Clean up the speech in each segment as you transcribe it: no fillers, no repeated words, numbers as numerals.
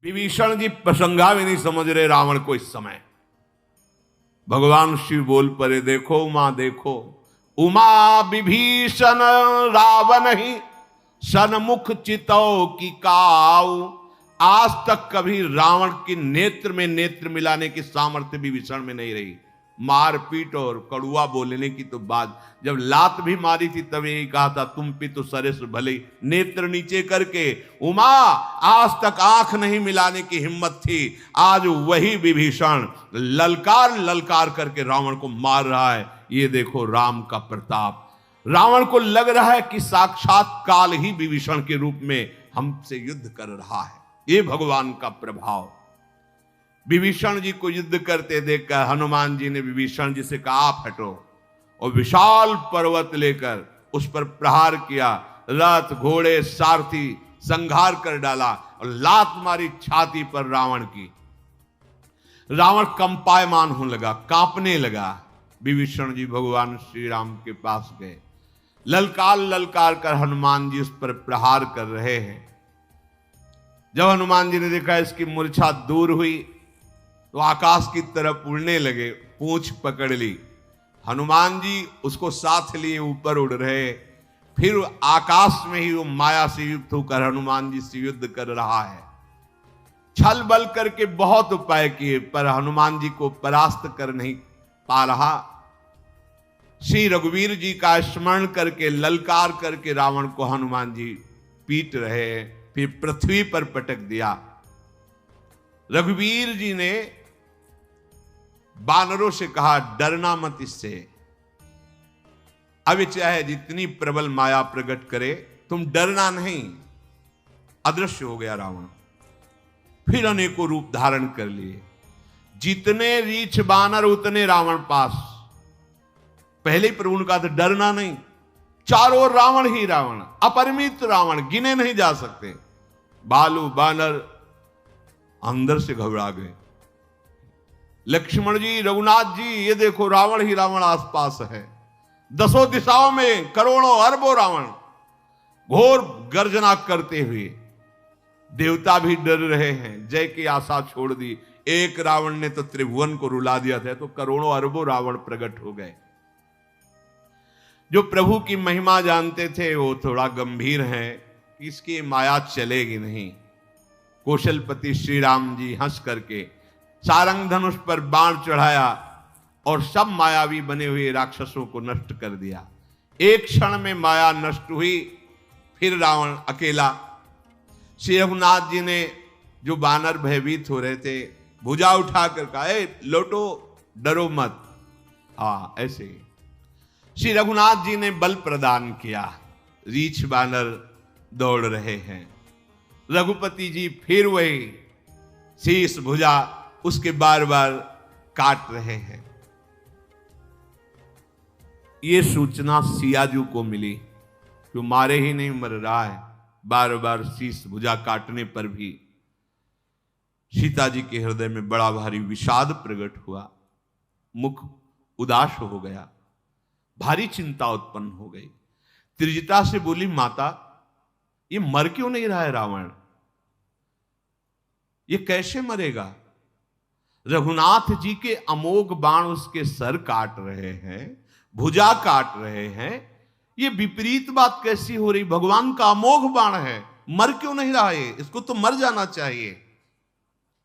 विभीषण जी प्रसंगा भी नहीं समझ रहे रावण को इस समय। भगवान शिव बोल पड़े, देखो उमा देखो, उमा विभीषण रावण ही सन्मुख चितौ की काऊ। आज तक कभी रावण के नेत्र में नेत्र मिलाने की सामर्थ्य विभीषण में नहीं रही। मारपीट और कड़ुआ बोलने की तो बात, जब लात भी मारी थी तब यही कहा था, तुम पे तो सरेस भले, नेत्र नीचे करके। उमा आज तक आंख नहीं मिलाने की हिम्मत थी, आज वही विभीषण ललकार ललकार करके रावण को मार रहा है। ये देखो राम का प्रताप। रावण को लग रहा है कि साक्षात काल ही विभीषण के रूप में हमसे युद्ध कर रहा है। ये भगवान का प्रभाव। विभीषण जी को युद्ध करते देखकर हनुमान जी ने विभीषण जी से कहा, आप हटो, और विशाल पर्वत लेकर उस पर प्रहार किया। रथ घोड़े सारथी संहार कर डाला और लात मारी छाती पर रावण की। रावण कंपायमान होने लगा, कांपने लगा। विभीषण जी भगवान श्री राम के पास गए, ललकार ललकार कर हनुमान जी उस पर प्रहार कर रहे हैं। जब हनुमान जी ने देखा इसकी मूर्छा दूर हुई तो आकाश की तरफ उड़ने लगे, पूंछ पकड़ ली। हनुमान जी उसको साथ लिए ऊपर उड़ रहे। फिर आकाश में ही वो माया से युक्त होकर हनुमान जी से युद्ध कर रहा है। छल बल करके बहुत उपाय किए पर हनुमान जी को परास्त कर नहीं पा रहा। श्री रघुवीर जी का स्मरण करके ललकार करके रावण को हनुमान जी पीट रहे हैं। फिर पृथ्वी पर पटक दिया। रघुवीर जी ने बानरों से कहा, डरना मत इससे, अब चाहे जितनी प्रबल माया प्रकट करे तुम डरना नहीं। अदृश्य हो गया रावण। फिर अनेकों रूप धारण कर लिए। जितने रीछ बानर उतने रावण पास। पहले ही प्रभु ने कहा था डरना नहीं। चारों ओर रावण ही रावण, अपरिमित रावण, गिने नहीं जा सकते। भालू बानर अंदर से घबरा गए। लक्ष्मण जी, रघुनाथ जी, ये देखो रावण ही रावण आसपास है। दसों दिशाओं में करोड़ों अरबों रावण घोर गर्जना करते हुए। देवता भी डर रहे हैं, जय की आशा छोड़ दी। एक रावण ने तो त्रिभुवन को रुला दिया था, तो करोड़ों अरबों रावण प्रकट हो गए। जो प्रभु की महिमा जानते थे वो थोड़ा गंभीर हैं, इसकी माया चलेगी नहीं। कौशलपति श्री राम जी हंस करके सारंग धनुष पर बाण चढ़ाया और सब मायावी बने हुए राक्षसों को नष्ट कर दिया। एक क्षण में माया नष्ट हुई। फिर रावण अकेला। श्री रघुनाथ जी ने, जो बानर भयभीत हो रहे थे, भुजा उठाकर कहा, लौटो, डरो मत। हाँ, ऐसे ही श्री रघुनाथ जी ने बल प्रदान किया। रीछ बानर दौड़ रहे हैं। रघुपति जी फिर वही शीश भुजा उसके बार बार काट रहे हैं। ये सूचना सियाजू को मिली, जो मारे ही नहीं मर रहा है, बार बार शीश भुजा काटने पर भी सीता जी के हृदय में बड़ा भारी विषाद प्रकट हुआ। मुख उदास हो गया, भारी चिंता उत्पन्न हो गई। त्रिजटा से बोली, माता ये मर क्यों नहीं रहा है रावण? ये कैसे मरेगा? रघुनाथ जी के अमोघ बाण उसके सर काट रहे हैं, भुजा काट रहे हैं। ये विपरीत बात कैसी हो रही? भगवान का अमोघ बाण है, मर क्यों नहीं रहा है? इसको तो मर जाना चाहिए।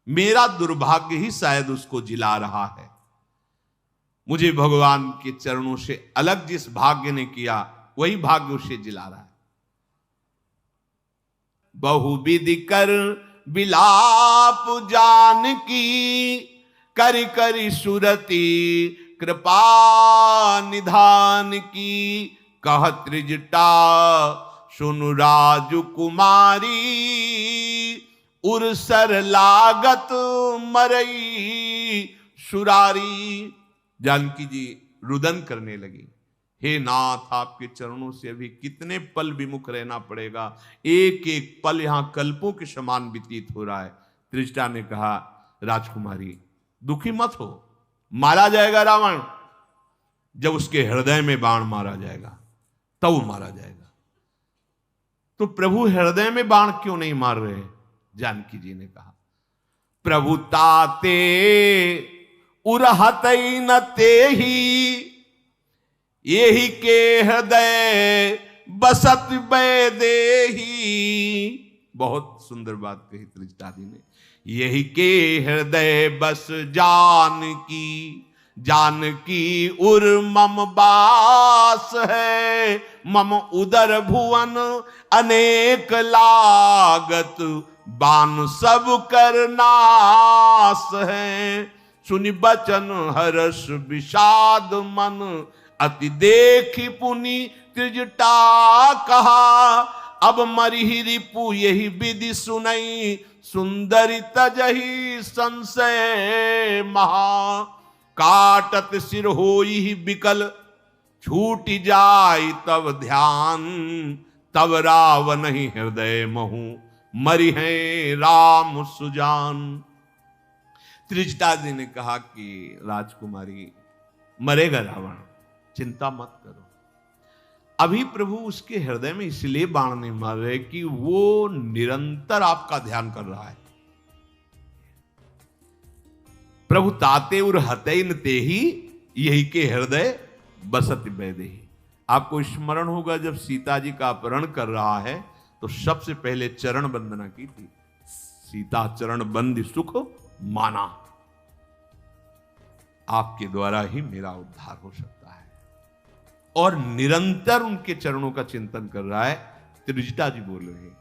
मेरा दुर्भाग्य ही शायद उसको जिला रहा है। मुझे भगवान के चरणों से अलग जिस भाग्य ने किया, वही भाग्य उसे जिला रहा है। बहुविधि कर बिलाप जानकी, करि करि सुरति कृपा निधान की। कह त्रिजटा सुनु राजु कुमारी, उरसर लागत मरई सुरारी। जानकी जी रुदन करने लगी, हे नाथ, आपके चरणों से अभी कितने पल विमुख रहना पड़ेगा। एक एक पल यहां कल्पों के समान व्यतीत हो रहा है। त्रिजटा ने कहा, राजकुमारी दुखी मत हो, मारा जाएगा रावण। जब उसके हृदय में बाण मारा जाएगा तब वो मारा जाएगा। तो प्रभु हृदय में बाण क्यों नहीं मार रहे? जानकी जी ने कहा, प्रभुताते उरहतई न तेही, यही के हृदय बसत बैदेही। बहुत सुंदर बात कही त्रिजटादी ने। यही के हृदय बस जानकी, जानकी उर मम बास है। मम उदर भुवन अनेक लागत, बान सब कर नास है। सुनि बचन हर्ष विषाद मन, अति देखी पुनि त्रिजटा कहा। अब मरिहि रिपु यही विधि सुनई, सुंदरी तजहि संशय महा। काटत सिर होई बिकल, छूट जाय तब ध्यान। तब रावण ही हृदय महु, मरि है राम सुजान। त्रिजटा जी ने कहा कि राजकुमारी, मरेगा रावण, चिंता मत करो। अभी प्रभु उसके हृदय में इसलिए बाण नहीं मार रहे कि वो निरंतर आपका ध्यान कर रहा है। प्रभु ताते उर हतैन तेही, यही के हृदय बसत बैदेही। आपको स्मरण होगा जब सीता जी का अपहरण कर रहा है तो सबसे पहले चरण वंदना की थी। सीता चरण बंदी सुख माना, आपके द्वारा ही मेरा उद्धार हो सकता है। और निरंतर उनके चरणों का चिंतन कर रहा है। त्रिजटा जी बोल रहे हैं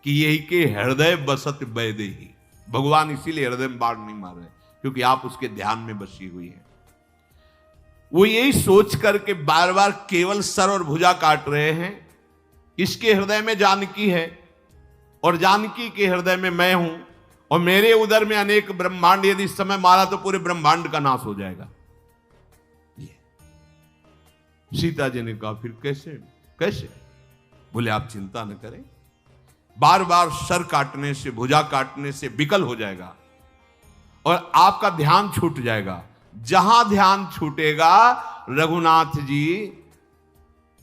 कि यही के हृदय बसत बैदेही। भगवान इसीलिए हृदय में बाण नहीं मार रहे क्योंकि आप उसके ध्यान में बसी हुई हैं। वो यही सोच करके बार बार केवल सर और भुजा काट रहे हैं। इसके हृदय में जानकी है और जानकी के हृदय में मैं हूं, और मेरे उदर में अनेक ब्रह्मांड। यदि इस समय मारा तो पूरे ब्रह्मांड का नाश हो जाएगा। सीता जी ने कहा फिर कैसे कैसे? बोले आप चिंता न करें, बार बार सर काटने से, भुजा काटने से विकल हो जाएगा और आपका ध्यान छूट जाएगा। जहां ध्यान छूटेगा रघुनाथ जी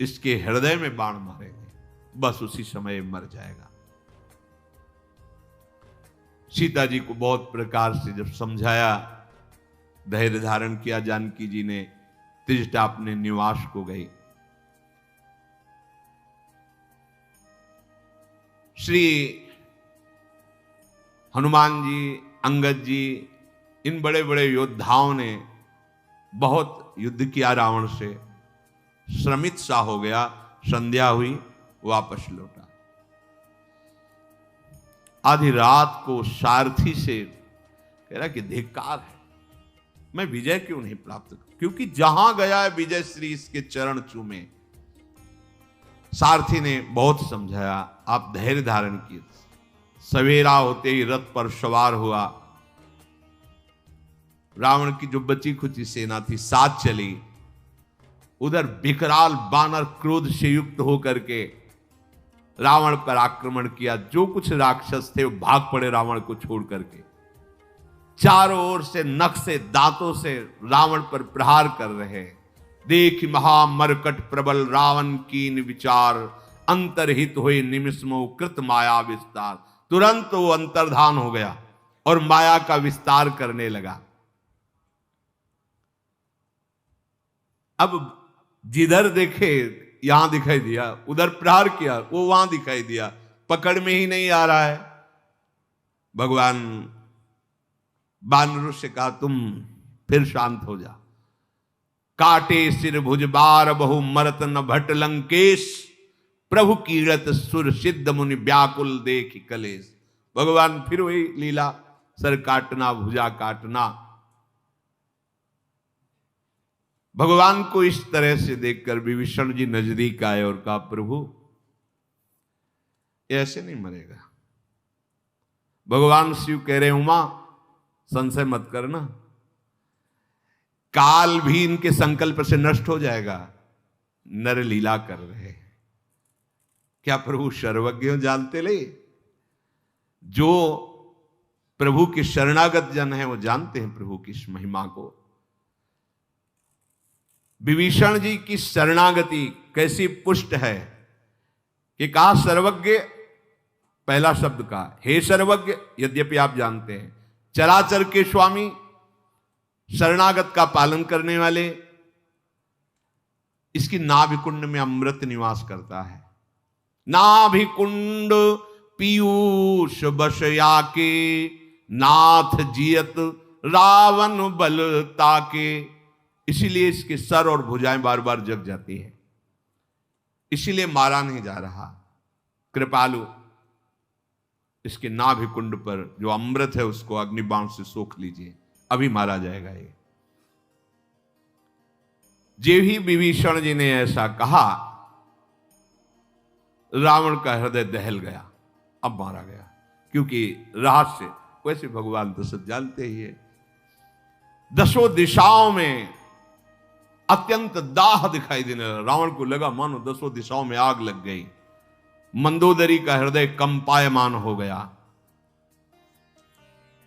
इसके हृदय में बाण मारेंगे, बस उसी समय मर जाएगा। सीता जी को बहुत प्रकार से जब समझाया, धैर्य धारण किया, जानकी जी ने त्रिजटा अपने निवास को गई। श्री हनुमान जी, अंगद जी, इन बड़े बड़े योद्धाओं ने बहुत युद्ध किया रावण से। श्रमित सा हो गया, संध्या हुई, वापस लौटा। आधी रात को सारथी से कह रहा कि धिक्कार है, मैं विजय क्यों नहीं प्राप्त कर? क्योंकि जहां गया है विजय श्री इसके चरण चूमे। सारथी ने बहुत समझाया, आप धैर्य धारण किए। सवेरा होते ही रथ पर सवार हुआ। रावण की जो बची खुची सेना थी साथ चली। उधर विकराल बानर क्रोध से युक्त होकर के रावण पर आक्रमण किया। जो कुछ राक्षस थे वो भाग पड़े रावण को छोड़ करके। चारों ओर से नख से, दांतों से रावण पर प्रहार कर रहे। देख महामरकट प्रबल रावण कीन विचार, अंतरहित हुए निमिषमो कृत माया विस्तार। तुरंत वो अंतर्धान हो गया और माया का विस्तार करने लगा। अब जिधर देखे यहां दिखाई दिया, उधर प्रहार किया, वो वहां दिखाई दिया, पकड़ में ही नहीं आ रहा है। भगवान बानरों से कहा तुम फिर शांत हो जा। काटे सिर भुज बार बहु मरत न भट लंकेश, प्रभु कीरत सुर सिद्ध मुनि व्याकुल देखि कलेश। भगवान फिर वही लीला, सर काटना, भुजा काटना। भगवान को इस तरह से देखकर विभीषण जी नजदीक आए और कहा प्रभु ऐसे नहीं मरेगा। भगवान शिव कह रहे उमा संशय मत करना, काल भी इनके संकल्प से नष्ट हो जाएगा। नर लीला कर रहे हैं। क्या प्रभु सर्वज्ञ जानते ले? जो प्रभु के शरणागत जन हैं वो जानते हैं प्रभु की इस महिमा को। विभीषण जी की शरणागति कैसी पुष्ट है कि कहा सर्वज्ञ, पहला शब्द कहा हे सर्वज्ञ। यद्यपि आप जानते हैं चराचर के स्वामी, शरणागत का पालन करने वाले, इसकी नाभिकुंड में अमृत निवास करता है। नाभिकुंड पीयूष बशया के, नाथ जियत रावण बल ताके। इसीलिए इसके सर और भुजाएं बार बार जग जाती हैं, इसीलिए मारा नहीं जा रहा। कृपालु इसके नाभिकुंड पर जो अमृत है उसको अग्निबाण से सोख लीजिए, अभी मारा जाएगा ये। जे ही विभीषण जी ने ऐसा कहा, रावण का हृदय दहल गया, अब मारा गया। क्योंकि रहस्य वैसे भगवान तो सब जानते ही है। दसों दिशाओं में अत्यंत दाह दिखाई देने लगा। रावण को लगा मानो दसों दिशाओं में आग लग गई। मंदोदरी का हृदय कंपायमान हो गया।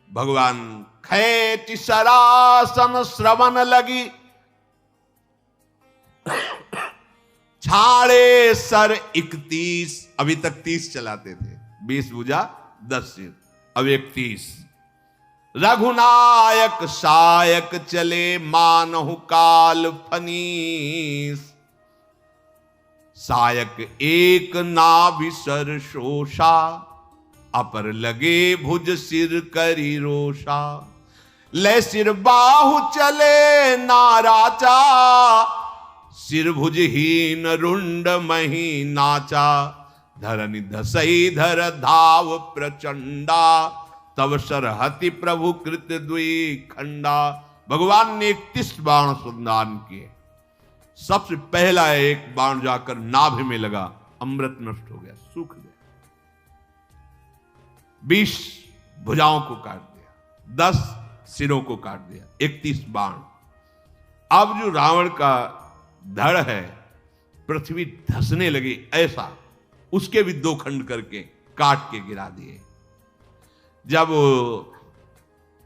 भगवान खैति सरासन श्रवण लगी, छाड़े सर 31। अभी तक 30 चलाते थे, 20 भुजा 10 सिर, अब 31। रघुनायक सायक चले, मानहु काल फनीस। सायक एक नाभिसर शोषा, अपर लगे भुज सिर करी रोषा। ले सिर बाहु चले नाराचा, सिर भुजहीन रुंड मही नाचा। धरनि धसई धर धाव प्रचंडा, तब सरहति प्रभु कृत द्वि खंडा। भगवान ने 31 बाण संधान किए। सबसे पहला एक बाण जाकर नाभि में लगा, अमृत नष्ट हो गया, सूख गया। 20 भुजाओं को काट दिया, 10 सिरों को काट दिया, 31 बाण। अब जो रावण का धड़ है, पृथ्वी धसने लगी ऐसा, उसके भी 2 खंड करके काट के गिरा दिए। जब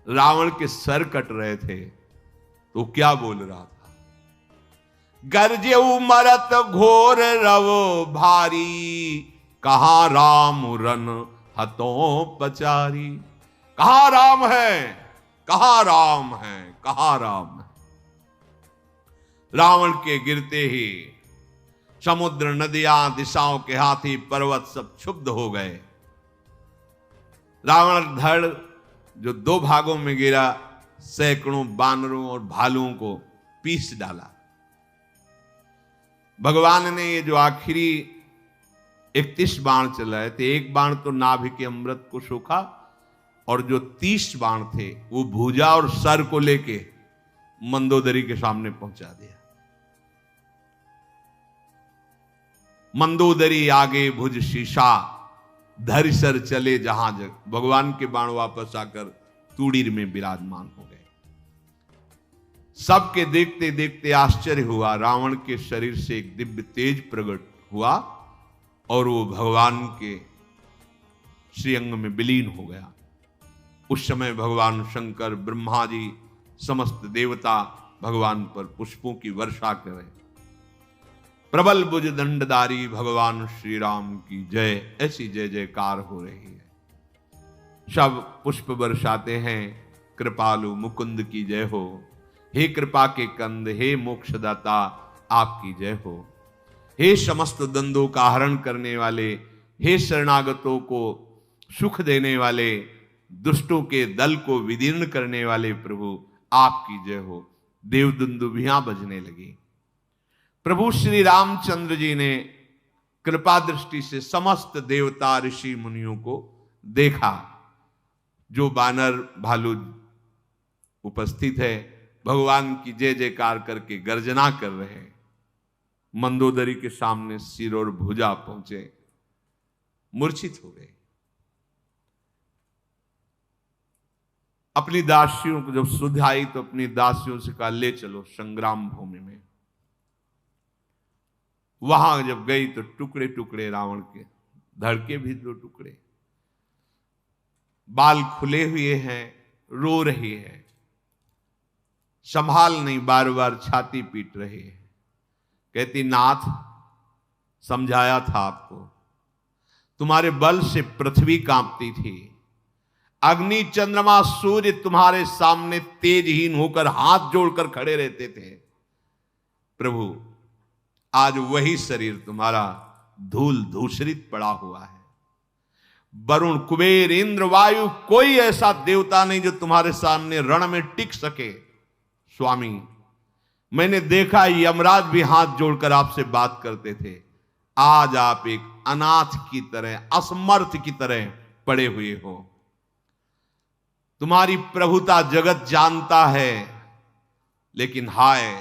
रावण के सर कट रहे थे तो क्या बोल रहा था? गरजेऊ मरत घोर रव भारी, कहां राम रन हतों पचारी। कहां राम है, कहां राम है, कहां राम है। रावण के गिरते ही समुद्र, नदियां, दिशाओं के हाथी, पर्वत सब क्षुब्ध हो गए। रावण धड़ जो 2 भागों में गिरा, सैकड़ों बानरों और भालुओं को पीस डाला। भगवान ने ये जो आखिरी 31 बाण चलाए थे, एक बाण तो नाभि के अमृत को सोखा, और जो 30 बाण थे वो भुजा और सर को लेके मंदोदरी के सामने पहुंचा दिया। मंदोदरी आगे भुज शीशा, धरि सर चले जहां जग। भगवान के बाण वापस आकर तूड़ीर में विराजमान हो गए। सबके देखते देखते आश्चर्य हुआ। रावण के शरीर से एक दिव्य तेज प्रकट हुआ और वो भगवान के श्रीअंग में विलीन हो गया। उस समय भगवान शंकर, ब्रह्मा जी, समस्त देवता भगवान पर पुष्पों की वर्षा करें। प्रबल भुज दंडधारी भगवान श्री राम की जय, ऐसी जय जयकार हो रही है। सब पुष्प बरसाते हैं, कृपालु मुकुंद की जय हो। हे कृपा के कंद, हे मोक्षदाता आपकी जय हो। हे समस्त द्वंद्वों का हरण करने वाले, हे शरणागतों को सुख देने वाले, दुष्टों के दल को विदीर्ण करने वाले प्रभु आपकी जय हो। देव दुंदुभियां बजने लगी। प्रभु श्री रामचंद्र जी ने कृपा दृष्टि से समस्त देवता ऋषि मुनियों को देखा। जो बानर भालू उपस्थित है, भगवान की जय जयकार करके गर्जना कर रहे हैं। मंदोदरी के सामने सिर और भुजा पहुंचे, मूर्छित हो गए। अपनी दासियों को जब सुध आई तो अपनी दासियों से कहा, ले चलो संग्राम भूमि में। वहां जब गई तो टुकड़े टुकड़े रावण के, धड़ के भी 2 टुकड़े, बाल खुले हुए हैं, रो रही है, संभाल नहीं, बार बार छाती पीट रही है। कहती, नाथ समझाया था आपको, तुम्हारे बल से पृथ्वी कांपती थी, अग्नि चंद्रमा सूर्य तुम्हारे सामने तेजहीन होकर हाथ जोड़कर खड़े रहते थे। प्रभु आज वही शरीर तुम्हारा धूल धूसरित पड़ा हुआ है। वरुण कुबेर इंद्र वायु कोई ऐसा देवता नहीं जो तुम्हारे सामने रण में टिक सके। स्वामी मैंने देखा यमराज भी हाथ जोड़कर आपसे बात करते थे। आज आप एक अनाथ की तरह, असमर्थ की तरह पड़े हुए हो। तुम्हारी प्रभुता जगत जानता है, लेकिन हाय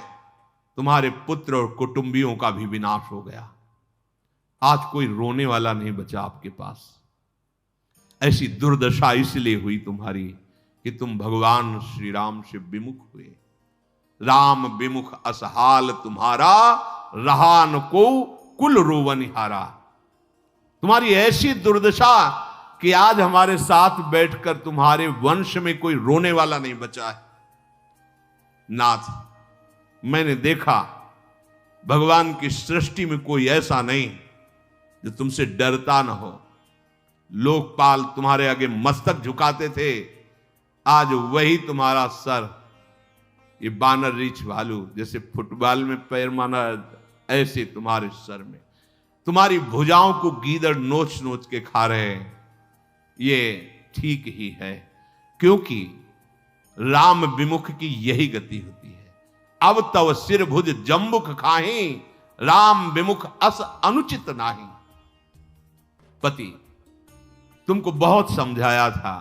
तुम्हारे पुत्र और कुटुंबियों का भी विनाश हो गया। आज कोई रोने वाला नहीं बचा आपके पास। ऐसी दुर्दशा इसलिए हुई तुम्हारी कि तुम भगवान श्री राम से विमुख हुए। राम विमुख असहाल तुम्हारा, रहा न को कुल रोवनिहारा। तुम्हारी ऐसी दुर्दशा कि आज हमारे साथ बैठकर तुम्हारे वंश में कोई रोने वाला नहीं बचा है। नाथ मैंने देखा भगवान की सृष्टि में कोई ऐसा नहीं जो तुमसे डरता न हो। लोकपाल तुम्हारे आगे मस्तक झुकाते थे, आज वही तुम्हारा सर ये बानर रीछ भालू जैसे फुटबॉल में पैर माना, ऐसे तुम्हारे सर में, तुम्हारी भुजाओं को गीदड़ नोच नोच के खा रहे हैं। ये ठीक ही है, क्योंकि राम विमुख की यही गति होती है। अब तव सिर भुज जम्बुक खाही, राम विमुख अस अनुचित नाही। पति तुमको बहुत समझाया था,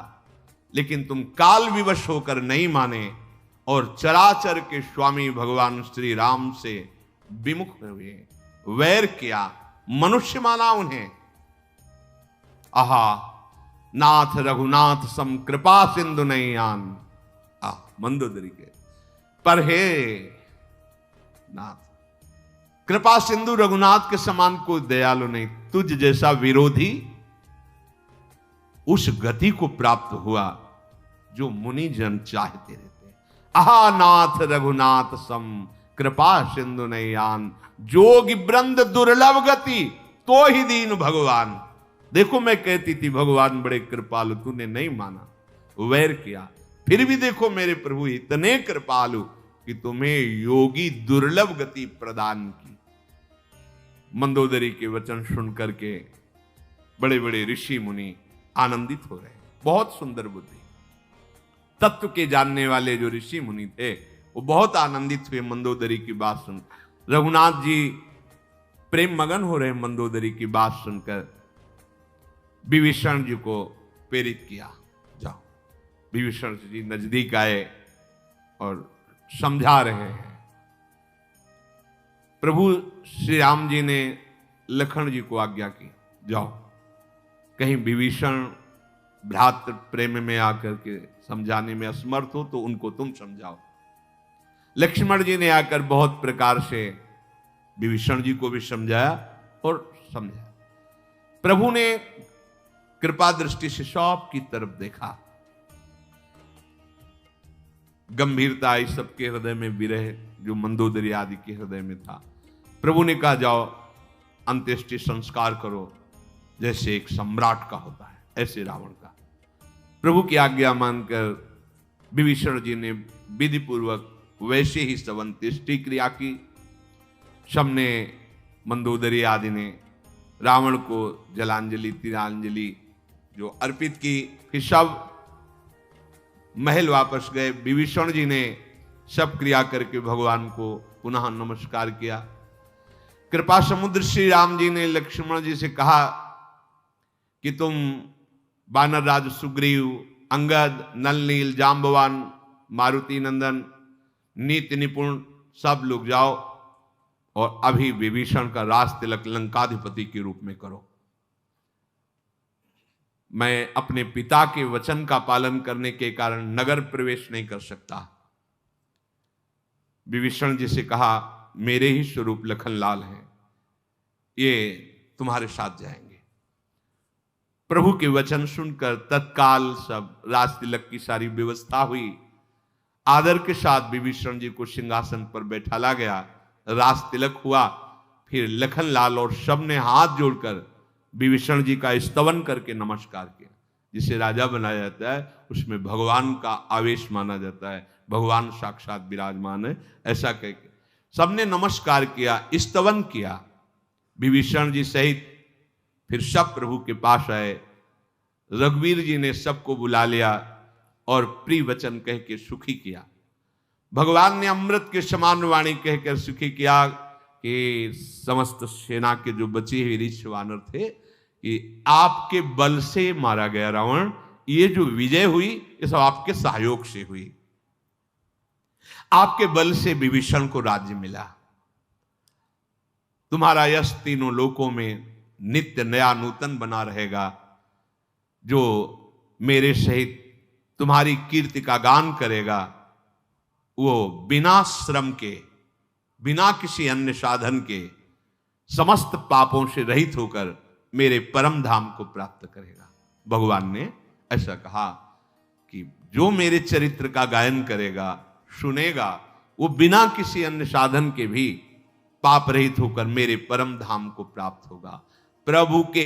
लेकिन तुम काल विवश होकर नहीं माने और चराचर के स्वामी भगवान श्री राम से विमुख हुए, वैर किया, मनुष्य माना उन्हें। आहा नाथ रघुनाथ सम कृपा सिंधु नहीं आन। मंदोदरी के पर हे नाथ, कृपा सिंधु रघुनाथ के समान कोई दयालु नहीं। तुझ जैसा विरोधी उस गति को प्राप्त हुआ जो मुनि जन चाहते रहते। आहा नाथ रघुनाथ सम कृपा सिंधु नहीं आन, जोगी वृंद दुर्लभ गति तो ही दीन भगवान। देखो मैं कहती थी भगवान बड़े कृपालु, तूने नहीं माना, वैर किया। फिर भी देखो मेरे प्रभु इतने कृपालु कि तुम्हें योगी दुर्लभ गति प्रदान की। मंदोदरी के वचन सुन करके बड़े बड़े ऋषि मुनि आनंदित हो रहे। बहुत सुंदर बुद्धि, तत्व के जानने वाले जो ऋषि मुनि थे वो बहुत आनंदित हुए मंदोदरी की बात सुन। रघुनाथ जी प्रेम मगन हो रहे मंदोदरी की बात सुनकर। विभीषण जी को प्रेरित किया, जाओ। विभीषण जी नजदीक आए और समझा रहे हैं। प्रभु श्री राम जी ने लखन जी को आज्ञा की, जाओ कहीं विभीषण भ्रातृ प्रेम में आकर के समझाने में असमर्थ हो तो उनको तुम समझाओ। लक्ष्मण जी ने आकर बहुत प्रकार से विभीषण जी को भी समझाया और समझाया। प्रभु ने कृपा दृष्टि से सब की तरफ देखा। गंभीरता आई सबके हृदय में, विरह जो मंदोदरी आदि के हृदय में था। प्रभु ने कहा जाओ अंत्येष्टि संस्कार करो जैसे एक सम्राट का होता है, ऐसे रावण का। प्रभु की आज्ञा मानकर विभीषण जी ने विधि पूर्वक वैसे ही सब अंत्येष्टि क्रिया की। सबने मंदोदरी आदि ने रावण को जलांजलि तिलांजलि जो अर्पित की। फिर सब महल वापस गए। विभीषण जी ने सब क्रिया करके भगवान को पुनः नमस्कार किया। कृपा समुद्र श्री राम जी ने लक्ष्मण जी से कहा कि तुम वानर राज सुग्रीव, अंगद, नल नील, जाम्बवान, मारुति नंदन, नीति निपुण सब लोग जाओ और अभी विभीषण का राज तिलक लंकाधिपति के रूप में करो। मैं अपने पिता के वचन का पालन करने के कारण नगर प्रवेश नहीं कर सकता। विभीषण जी से कहा मेरे ही स्वरूप लखनलाल हैं, ये तुम्हारे साथ जाएंगे। प्रभु के वचन सुनकर तत्काल सब राज तिलक की सारी व्यवस्था हुई। आदर के साथ विभीषण जी को सिंहासन पर बैठाला गया, राज तिलक हुआ। फिर लखनलाल और सब ने हाथ जोड़कर विभीषण जी का स्तवन करके नमस्कार किया। जिसे राजा बनाया जाता है उसमें भगवान का आवेश माना जाता है, भगवान साक्षात विराजमान है, ऐसा कह के सबने नमस्कार किया, स्तवन किया। विभीषण जी सहित फिर सब प्रभु के पास आए। रघुवीर जी ने सबको बुला लिया और प्रिय वचन कह के सुखी किया। भगवान ने अमृत के समान वाणी कहकर सुखी किया कि समस्त सेना के जो बचे हुए ऋषि वानर थे कि आपके बल से मारा गया रावण, ये जो विजय हुई ये सब आपके सहयोग से हुई, आपके बल से विभीषण को राज्य मिला। तुम्हारा यश तीनों लोकों में नित्य नया नूतन बना रहेगा। जो मेरे सहित तुम्हारी कीर्ति का गान करेगा वो बिना श्रम के, बिना किसी अन्य साधन के समस्त पापों से रहित होकर मेरे परम धाम को प्राप्त करेगा। भगवान ने ऐसा कहा कि जो मेरे चरित्र का गायन करेगा, सुनेगा, वो बिना किसी अन्य साधन के भी पाप रहित होकर मेरे परम धाम को प्राप्त होगा। प्रभु के